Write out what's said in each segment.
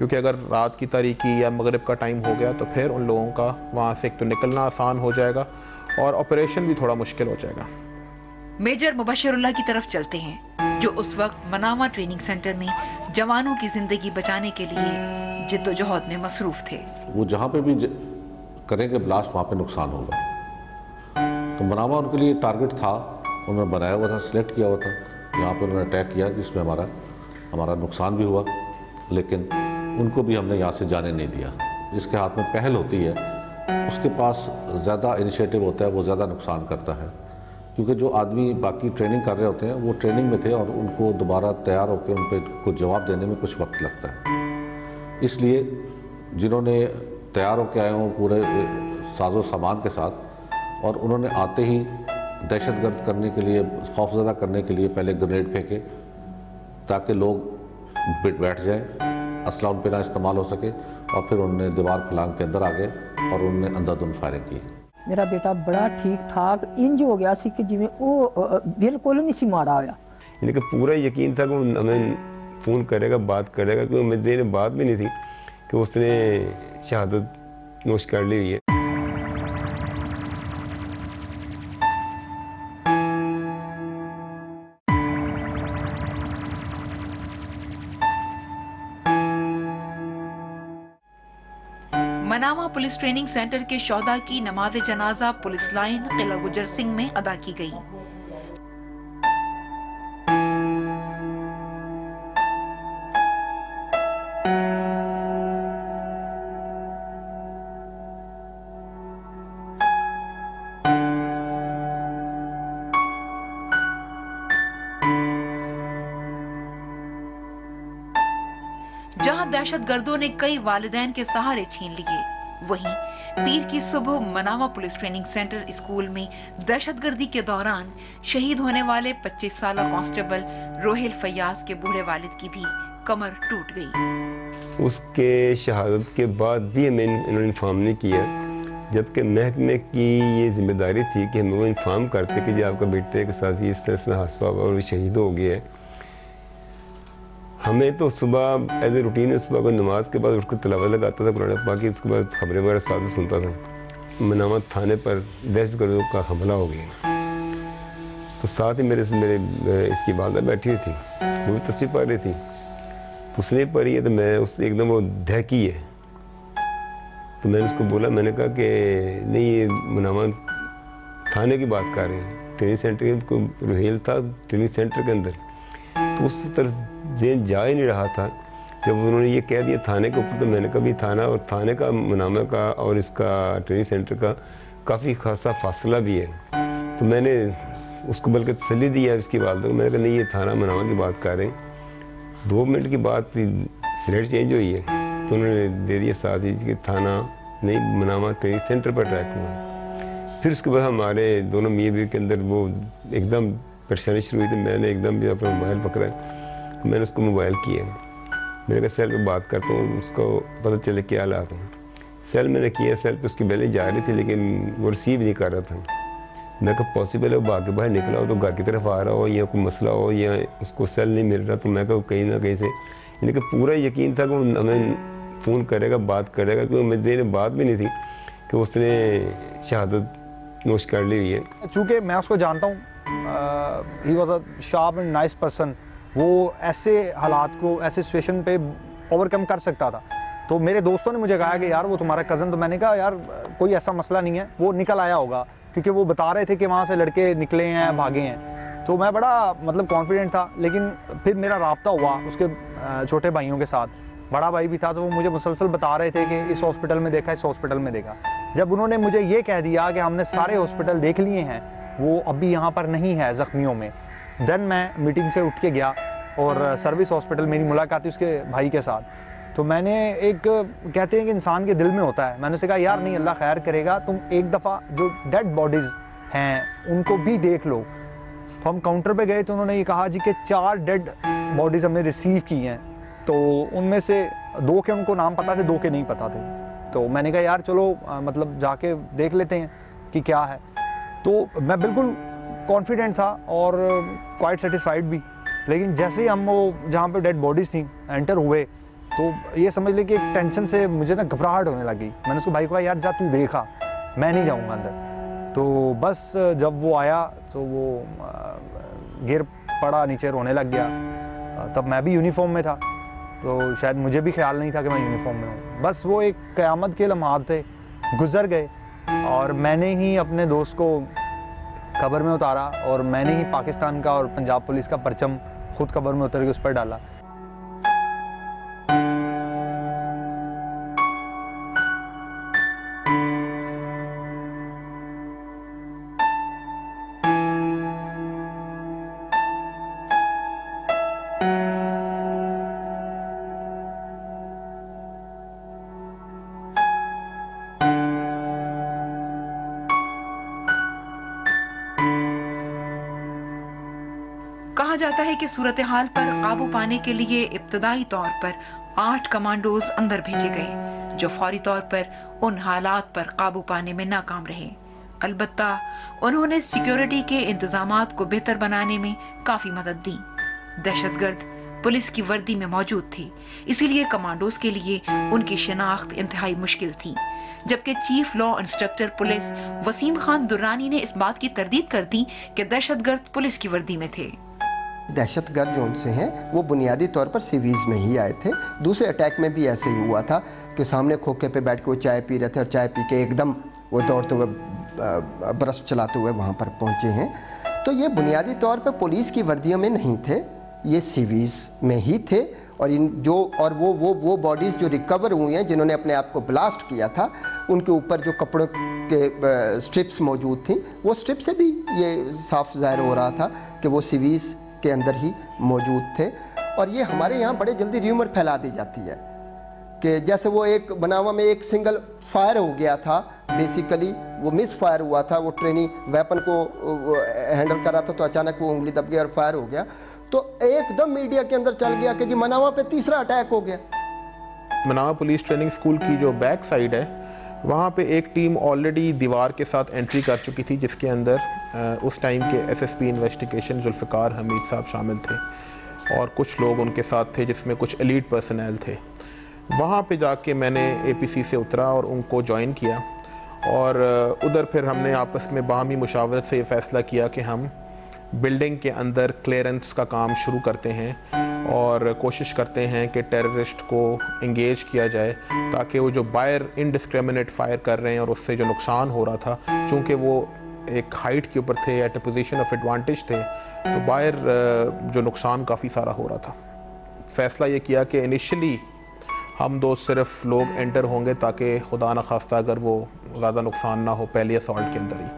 क्योंकि अगर रात की तारीकी या मगरिब का टाइम हो गया तो फिर उन लोगों का वहाँ से एक तो निकलना आसान हो जाएगा और ऑपरेशन भी थोड़ा मुश्किल हो जाएगा। मेजर मुबशरुल्लाह की तरफ चलते हैं, जो उस वक्त मनामा ट्रेनिंग सेंटर में जवानों की जिंदगी बचाने के लिए जिद्दोजहद में मसरूफ थे। वो जहाँ पे भी करेंगे ब्लास्ट वहाँ पे नुकसान होगा, तो मनामा उनके लिए टारगेट था, उन्होंने बनाया हुआ था, सिलेक्ट किया हुआ था। यहाँ पे उन्होंने अटैक किया जिसमें हमारा नुकसान भी हुआ, लेकिन उनको भी हमने यहाँ से जाने नहीं दिया। जिसके हाथ में पहल होती है उसके पास ज़्यादा इनिशिएटिव होता है, वो ज़्यादा नुकसान करता है, क्योंकि जो आदमी बाकी ट्रेनिंग कर रहे होते हैं वो ट्रेनिंग में थे और उनको दोबारा तैयार होकर उन पर कुछ जवाब देने में कुछ वक्त लगता है। इसलिए जिन्होंने तैयार होकर आए हों पूरे साजो सामान के साथ और उन्होंने आते ही दहशतगर्द करने के लिए, खौफज़दा करने के लिए पहले ग्रेनेड फेंके ताकि लोग बैठ जाएं, असला उन पर ना इस्तेमाल हो सके, और फिर उन्होंने दीवार फलांग के अंदर आ गए और उन्होंने अंधाधुंध फायरिंग की। मेरा बेटा बड़ा ठीक ठाक इंज हो गया सी कि जिमें वो बिल्कुल नहीं सी मारा होया। इनका पूरा यकीन था कि वो हमें फ़ोन करेगा, बात करेगा, क्योंकि मेरे ज़हन में बात भी नहीं थी कि उसने शहादत नोश कर ली हुई है। मनामा पुलिस ट्रेनिंग सेंटर के शोहदा की नमाज जनाजा पुलिस लाइन किला गुजर सिंह में अदा की गई। जहां दहशतगर्दों ने कई वालिदैन के सहारे छीन लिए, वहीं पीर की सुबह Manama police training centre school में दहशतगर्दी के दौरान शहीद होने वाले 25 साला कांस्टेबल रोहेल फयाज के बूढ़े वालिद की भी कमर टूट गई। उसके शहादत के बाद भी हमें इन्होंने इन्फॉर्म नहीं किया, जबकि महकमे की ये जिम्मेदारी थी कि हमें वो इन्फॉर्म करते कि जी आपका बेटे के साथ इस तरह से हादसा हुआ और वो शहीद हो गया है। हमें तो सुबह एज ए रूटीन सुबह को नमाज के बाद उठकर तिलावत लगाता था कुरान पाक की, उसके बाद खबरें वगैरह साथ सुनता था। मनामा थाने पर दहशतगर्दों का हमला हो गया, तो साथ ही मेरे इसकी वालदा बैठी थी, वो भी तस्वीर पा रही थी, तो उसने पढ़ी है तो मैं उस एकदम वो दहकी है, तो मैंने उसको बोला, मैंने कहा कि नहीं ये मनामा थाने की बात कर रहे हैं, ट्रेनिंग सेंटर को रोहेल था ट्रेनिंग सेंटर के अंदर, तो उस तरफ ज़हन जा ही नहीं रहा था। जब उन्होंने ये कह दिया थाने के ऊपर, तो मैंने कभी थाना और थाने का मनामा का और इसका ट्रेनिंग सेंटर का काफ़ी खासा फासला भी है, तो मैंने उसको बल्कि तसल्ली दिया इसकी वालदा को, मैंने कहा नहीं ये थाना मनामा की बात कर रहे हैं। 2 मिनट के बाद स्लेट चेंज हुई है, तो उन्होंने दे दिया साथ ही कि थाना नहीं मनामा ट्रेनिंग सेंटर पर अटैक हुआ। फिर उसके बाद हमारे दोनों मियाँ बीवी के अंदर वो एकदम परेशानी शुरू हुई थी। मैंने एकदम जब अपना मोबाइल पकड़ा, तो मैंने उसको मोबाइल किया, मैंने कहा सेल पे बात करता हूँ, उसको पता चले क्या हालात हैं। सेल मैंने किया, सेल पे उसकी बेलें जा रही थी लेकिन वो रिसीव नहीं कर रहा था। मैं कहा पॉसिबल है वो भाग के बाहर निकला हो, तो घर की तरफ आ रहा हो या कोई मसला हो या उसको सेल नहीं मिल रहा, तो मैं कहा कहीं ना कहीं से, यानी कि पूरा यकीन था कि वो हमें फ़ोन करेगा, बात करेगा, क्योंकि मेरे ज़हन में बात भी नहीं थी कि उसने शहादत नोश कर ली हुई है। चूँकि मैं उसको जानता हूँ, he was a sharp and nice person, वो ऐसे हालात को, ऐसे सिचुएशन पे ओवरकम कर सकता था। तो मेरे दोस्तों ने मुझे कहा कि यार वो तुम्हारा कज़न, तो मैंने कहा यार कोई ऐसा मसला नहीं है, वो निकल आया होगा, क्योंकि वो बता रहे थे कि वहाँ से लड़के निकले हैं, भागे हैं। तो मैं बड़ा मतलब कॉन्फिडेंट था, लेकिन फिर मेरा राब्ता हुआ उसके छोटे भाइयों के साथ, बड़ा भाई भी था, तो वो मुझे मुसलसल बता रहे थे कि इस हॉस्पिटल में देखा, इस हॉस्पिटल में देखा। जब उन्होंने मुझे ये कह दिया कि हमने सारे हॉस्पिटल देख लिए हैं, वो अभी यहाँ पर नहीं है ज़ख्मियों में, देन मैं मीटिंग से उठ के गया और सर्विस हॉस्पिटल मेरी मुलाकात थी उसके भाई के साथ। तो मैंने एक, कहते हैं कि इंसान के दिल में होता है, मैंने उसे कहा यार नहीं, अल्लाह खैर करेगा, तुम एक दफ़ा जो डेड बॉडीज़ हैं उनको भी देख लो। तो हम काउंटर पे गए तो उन्होंने ये कहा जी कि 4 डेड बॉडीज़ हमने रिसीव की हैं, तो उनमें से 2 के उनको नाम पता थे, 2 के नहीं पता थे। तो मैंने कहा यार चलो मतलब जाके देख लेते हैं कि क्या है। तो मैं बिल्कुल कॉन्फिडेंट था और क्वाइट सेटिस्फाइड भी, लेकिन जैसे ही हम वो जहाँ पे डेड बॉडीज़ थी एंटर हुए, तो ये समझ ले कि एक टेंशन से मुझे ना घबराहट होने लगी। मैंने उसको भाई को कहा यार जा तू देखा, मैं नहीं जाऊँगा अंदर। तो बस जब वो आया तो वो गिर पड़ा नीचे, रोने लग गया। तब मैं भी यूनिफॉर्म में था, तो शायद मुझे भी ख्याल नहीं था कि मैं यूनिफॉर्म में हूँ। बस वो एक क़यामत के लम्हात थे, गुजर गए और मैंने ही अपने दोस्त को कब्र में उतारा और मैंने ही पाकिस्तान का और पंजाब पुलिस का परचम खुद कब्र में उतर के उस पर डाला। कहा जाता है कि सूरत हाल पर काबू पाने के लिए इब्तदाई तौर पर 8 कमांडोज अंदर भेजे गए, जो फौरी तौर पर उन हालात पर काबू पाने में नाकाम रहे। अलबत्ता उन्होंने सिक्योरिटी के इंतजामात को बेहतर बनाने में काफी मदद दी। दहशतगर्द पुलिस की वर्दी में मौजूद थे, इसीलिए कमांडोज के लिए उनकी शिनाख्त इंतहाई मुश्किल थी। जबकि chief law instructor police Wasim Khan Durrani ने इस बात की तरदीद कर दी कि दहशतगर्द पुलिस की वर्दी में थे। दहशतगर्द जो उनसे हैं वो बुनियादी तौर पर सिवीज़ में ही आए थे। दूसरे अटैक में भी ऐसे ही हुआ था कि सामने खोखे पे बैठ के वो चाय पी रहे थे और चाय पी के एकदम वो दौड़ते हुए ब्रश चलाते हुए वहाँ पर पहुँचे हैं। तो ये बुनियादी तौर पर पुलिस की वर्दियों में नहीं थे, ये सिवीज़ में ही थे। और वो बॉडीज़ जो रिकवर हुई हैं, जिन्होंने अपने आप को ब्लास्ट किया था, उनके ऊपर जो कपड़ों के स्ट्रिप्स मौजूद थी, वो स्ट्रिप से भी ये साफ ज़ाहिर हो रहा था कि वो सिवीज़ के अंदर ही मौजूद थे। और ये हमारे यहाँ बड़े जल्दी र्यूमर फैला दी जाती है कि जैसे वो एक बनावा में एक सिंगल फायर हो गया था, बेसिकली वो मिस फायर हुआ था, वो ट्रेनी वेपन को हैंडल कर रहा था तो अचानक वो उंगली दब गई और फायर हो गया, तो एकदम मीडिया के अंदर चल गया कि जी मनावा पे तीसरा अटैक हो गया। मनावा पुलिस ट्रेनिंग स्कूल की जो बैक साइड है, वहाँ पे एक टीम ऑलरेडी दीवार के साथ एंट्री कर चुकी थी, जिसके अंदर उस टाइम के एसएसपी इन्वेस्टिगेशन जुल्फ़िकार हमीद साहब शामिल थे और कुछ लोग उनके साथ थे, जिसमें कुछ एलीट पर्सनल थे। वहाँ पे जाके मैंने एपीसी से उतरा और उनको ज्वाइन किया और उधर फिर हमने आपस में बाहमी मुशावरत से ये फ़ैसला किया कि हम बिल्डिंग के अंदर क्लियरेंस का काम शुरू करते हैं और कोशिश करते हैं कि टेररिस्ट को इंगेज किया जाए, ताकि वो जो बाहर इनडिस्क्रिमिनेट फायर कर रहे हैं और उससे जो नुकसान हो रहा था, चूँकि वो एक हाइट के ऊपर थे, at a position of advantage थे, तो बाहर जो नुकसान काफ़ी सारा हो रहा था। फ़ैसला ये किया कि इनिशियली हम दो सिर्फ लोग एंटर होंगे ताकि खुदा न खास्ता अगर वो ज़्यादा नुकसान ना हो पहले असॉल्ट के अंदर ही।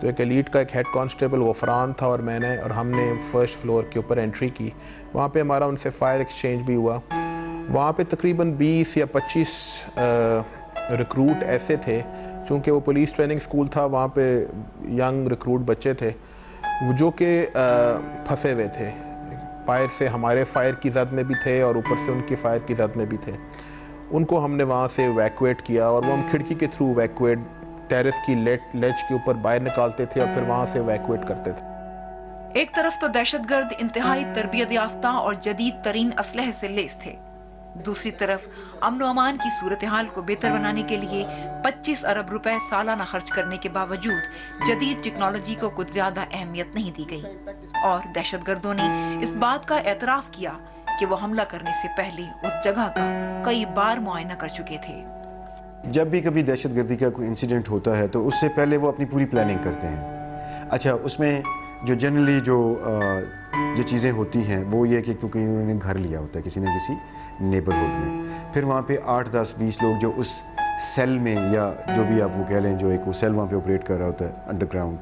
तो एक एलीट का एक हेड कांस्टेबल वो फरहान था और मैंने, और हमने फर्स्ट फ्लोर के ऊपर एंट्री की। वहाँ पे हमारा उनसे फायर एक्सचेंज भी हुआ। वहाँ पे तकरीबन 20 या 25 रिक्रूट ऐसे थे, चूँकि वो पुलिस ट्रेनिंग स्कूल था, वहाँ पे यंग रिक्रूट बच्चे थे जो कि फंसे हुए थे। फायर से हमारे फायर की जद में भी थे और ऊपर से उनकी फायर की जद में भी थे। उनको हमने वहाँ से इवैक्यूएट किया और वो हम खिड़की के थ्रू इवैक्यूएट टेरेस की लेज के ऊपर बाहर निकालते थे और फिर वहाँ से इवैक्यूएट करते थे। एक तरफ तो दहशतगर्द इंतहाई तरबियत याफ्ता और जदीद तरीन असलहे से लेस थे, दूसरी तरफ अमन अमान की सूरत हाल को बेहतर बनाने के लिए 25 अरब रुपए सालाना खर्च करने के बावजूद जदीद टेक्नोलॉजी को कुछ ज्यादा अहमियत नहीं दी गई और दहशतगर्दों ने इस बात का एतराफ किया कि वो हमला करने से पहले उस जगह का कई बार मुआयना कर चुके थे। जब भी कभी दहशतगर्दी का कोई इंसिडेंट होता है तो उससे पहले वो अपनी पूरी प्लानिंग करते हैं। अच्छा, उसमें जो जनरली जो चीज़ें होती हैं वो ये कि तो कहीं उन्होंने घर लिया होता है किसी न किसी नेबरहुड में, फिर वहाँ पे 8, 10, 20 लोग जो उस सेल में या जो भी आप वो कह लें, जो एक वो सेल वहाँ पे ऑपरेट कर रहा होता है अंडरग्राउंड,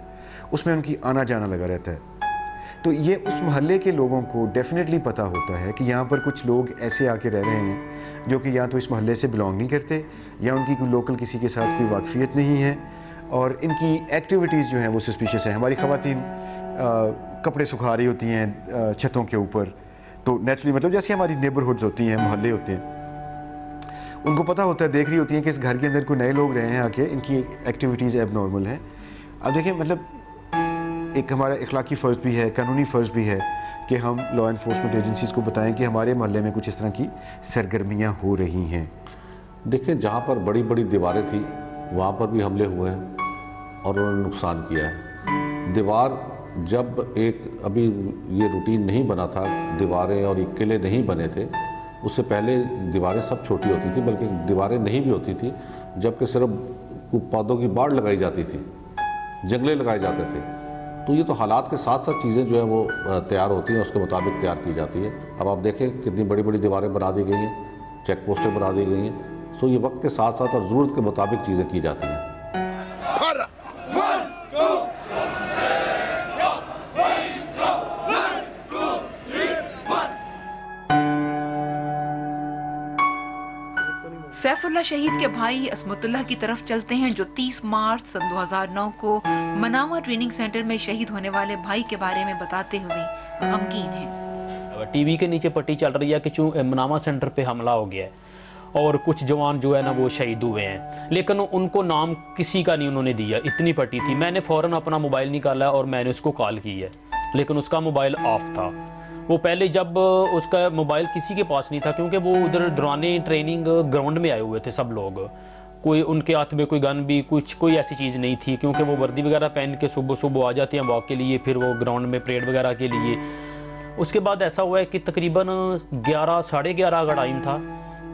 उसमें उनकी आना जाना लगा रहता है। तो ये उस मोहल्ले के लोगों को डेफिनेटली पता होता है कि यहाँ पर कुछ लोग ऐसे आके रह रहे हैं जो कि या तो इस मोहल्ले से बिलोंग नहीं करते या उनकी कोई लोकल किसी के साथ कोई वाकफियत नहीं है और इनकी एक्टिविटीज़ जो हैं वो सस्पिशियस हैं। हमारी ख़वातीन कपड़े सुखा रही होती हैं छतों के ऊपर, तो नेचुरली मतलब जैसे हमारी नेबरहुड्स होती हैं, मोहल्ले होते हैं, उनको पता होता है, देख रही होती हैं कि इस घर के अंदर कोई नए लोग रहे हैं आके, इनकी एक्टिविटीज़ एबनॉर्मल हैं। अब देखिए, मतलब एक हमारा इखलाकी फ़र्ज़ भी है, कानूनी फ़र्ज़ भी है कि हम लॉ इन्फोर्समेंट एजेंसीज़ को बताएं कि हमारे मोहल्ले में कुछ इस तरह की सरगर्मियाँ हो रही हैं। देखिए, जहाँ पर बड़ी बड़ी दीवारें थी वहाँ पर भी हमले हुए हैं और उन्होंने नुकसान किया है। दीवार जब एक अभी ये रूटीन नहीं बना था, दीवारें और ये किले नहीं बने थे, उससे पहले दीवारें सब छोटी होती थी, बल्कि दीवारें नहीं भी होती थी, जबकि सिर्फ पौधों की बाड़ लगाई जाती थी, जंगले लगाए जाते थे। तो ये तो हालात के साथ साथ चीज़ें जो है वो तैयार होती हैं, उसके मुताबिक तैयार की जाती है। अब आप देखें कितनी बड़ी बड़ी दीवारें बना दी गई हैं, चेक पोस्टें बना दी गई हैं। सो ये वक्त के साथ साथ और ज़रूरत के मुताबिक चीज़ें की जाती हैं। सैफुल्लाह शहीद के भाई असमतुल्लाह की तरफ चलते हैं, जो 30 मार्च सन 2009 को मनावा ट्रेनिंग सेंटर में शहीद होने वाले भाई के बारे में बताते हुए गमगीन हैं। टीवी के नीचे पट्टी चल रही है कि मनावा सेंटर पे हमला हो गया है और कुछ जवान जो है ना वो शहीद हुए हैं, लेकिन उनको नाम किसी का नहीं उन्होंने दिया। इतनी पट्टी थी, मैंने फ़ौरन अपना मोबाइल निकाला और मैंने उसको कॉल की है, लेकिन उसका मोबाइल ऑफ था। वो पहले जब उसका मोबाइल किसी के पास नहीं था, क्योंकि वो उधर डराने ट्रेनिंग ग्राउंड में आए हुए थे सब लोग, कोई उनके हाथ में कोई गन भी कोई ऐसी चीज़ नहीं थी, क्योंकि वो वर्दी वगैरह पहन के सुबह सुबह आ जाते हैं वॉक के लिए, फिर वो ग्राउंड में परेड वगैरह के लिए। उसके बाद ऐसा हुआ है कि तकरीबन 11 साढ़े 11 का टाइम था,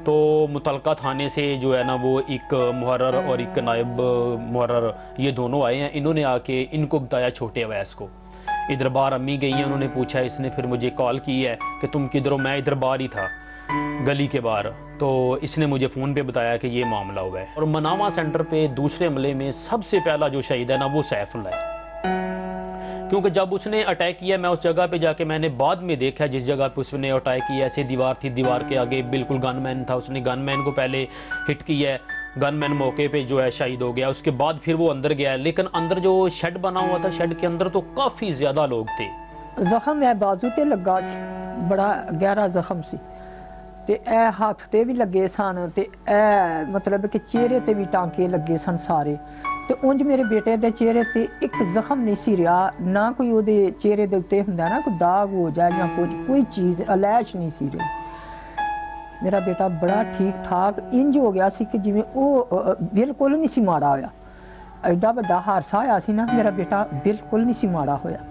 तो मुतलका थाने से जो है ना वो एक मुहर्रर और एक नायब मुहर्रर ये दोनों आए हैं। इन्होंने आके इनको बताया छोटे अवैस को। इधर बाहर अम्मी गई हैं, उन्होंने पूछा, इसने फिर मुझे कॉल की है कि तुम किधर हो। मैं इधर बाहर ही था गली के बाहर, तो इसने मुझे फ़ोन पे बताया कि ये मामला हुआ है। और मनावा सेंटर पे दूसरे हमले में सबसे पहला जो शहीद है ना वो सैफुल्लाह है, क्योंकि जब उसने अटैक किया, मैं उस जगह पे जाके मैंने बाद में देखा जिस जगह पे उसने अटैक किया, ऐसे दीवार थी, दीवार के आगे बिल्कुल गनमैन था, उसने गनमैन को पहले हिट किया है, गनमैन मौके पे जो है शहीद हो गया। उसके बाद फिर वो अंदर गया, लेकिन अंदर जो शेड बना हुआ था, शेड के अंदर तो काफ़ी ज़्यादा लोग थे। ਜ਼ਖਮ ਹੈ ਬਾਜ਼ੂ ਤੇ ਲੱਗਾ ਸੀ, ਬੜਾ ਗਹਿਰਾ ਜ਼ਖਮ ਸੀ ਤੇ ਇਹ ਹੱਥ ਤੇ ਵੀ ਲੱਗੇ ਸਨ ਤੇ ਇਹ ਮਤਲਬ ਕਿ ਚਿਹਰੇ ਤੇ ਵੀ ਟਾਂਕੇ ਲੱਗੇ ਸਨ ਸਾਰੇ। ਤੇ ਉਂਝ ਮੇਰੇ ਬੇਟੇ ਦੇ ਚਿਹਰੇ ਤੇ ਇੱਕ ਜ਼ਖਮ ਨਹੀਂ ਸੀ ਰਿਹਾ, ਨਾ ਕੋਈ ਉਹਦੇ ਚਿਹਰੇ ਦੇ ਉੱਤੇ ਹੁੰਦਾ ਨਾ ਕੋਈ ਦਾਗ ਹੋ ਜਾਏ ਜਾਂ ਕੋਈ ਚੀਜ਼ ਅਲੈਸ਼ ਨਹੀਂ ਸੀ ਰਹੀ। ਮੇਰਾ ਬੇਟਾ ਬੜਾ ਠੀਕ ਠਾਕ ਇੰਜ ਹੋ ਗਿਆ ਸੀ ਕਿ ਜਿਵੇਂ ਉਹ ਬਿਲਕੁਲ ਨਹੀਂ ਸੀ ਮਾੜਾ ਹੋਇਆ। ਐਡਾ ਵੱਡਾ ਹਾਦਸਾ ਹੋਇਆ ਸੀ ਨਾ, ਮੇਰਾ ਬੇਟਾ ਬਿਲकुल नहीं सी माड़ा होया।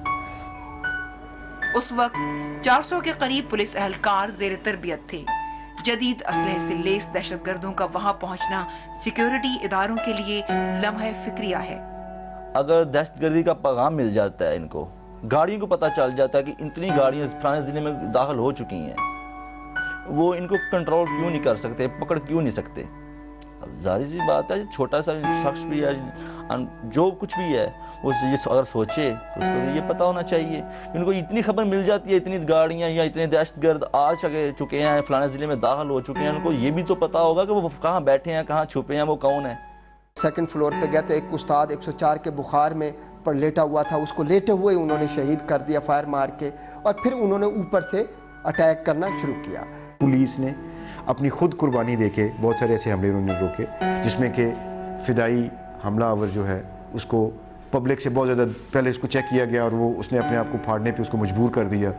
उस वक्त 400 के करीब पुलिस एहलकार जेर तरबियत थे। जदीद असलहे से लेस दहशतगर्दों का वहां पहुंचना सिक्योरिटी इदारों के लिए लम्हे फिक्रिया है। अगर दहशतगर्दी का पैगाम मिल जाता है, इनको गाड़ियों को पता चल जाता है कि इतनी गाड़ियां फलाने ज़िले में दाखिल हो चुकी हैं, वो इनको कंट्रोल क्यों नहीं कर सकते, पकड़ क्यों नहीं सकते। अब जाहिर सी बात है, छोटा सा शख्स भी है, जो कुछ भी है, वो ये अगर सोचे तो उसको ये पता होना चाहिए। इनको इतनी खबर मिल जाती है, इतनी गाड़ियाँ या इतने दहशतगर्द आ चुके हैं, फलाने ज़िले में दाखिल हो चुके हैं, उनको ये भी तो पता होगा कि वो कहाँ बैठे हैं, कहाँ छुपे हैं, वो कौन है। सेकंड फ्लोर पे गया तो एक उस्ताद 104 के बुखार में पर लेटा हुआ था, उसको लेटे हुए उन्होंने शहीद कर दिया फायर मार के, और फिर उन्होंने ऊपर से अटैक करना शुरू किया। पुलिस ने अपनी खुद कुर्बानी देके बहुत सारे ऐसे हमले उन्होंने रोके, जिसमें कि फिदाई हमलावर जो है उसको पब्लिक से बहुत ज़्यादा पहले इसको चेक किया गया और वो उसने अपने आप को फाड़ने पे उसको मजबूर कर दिया।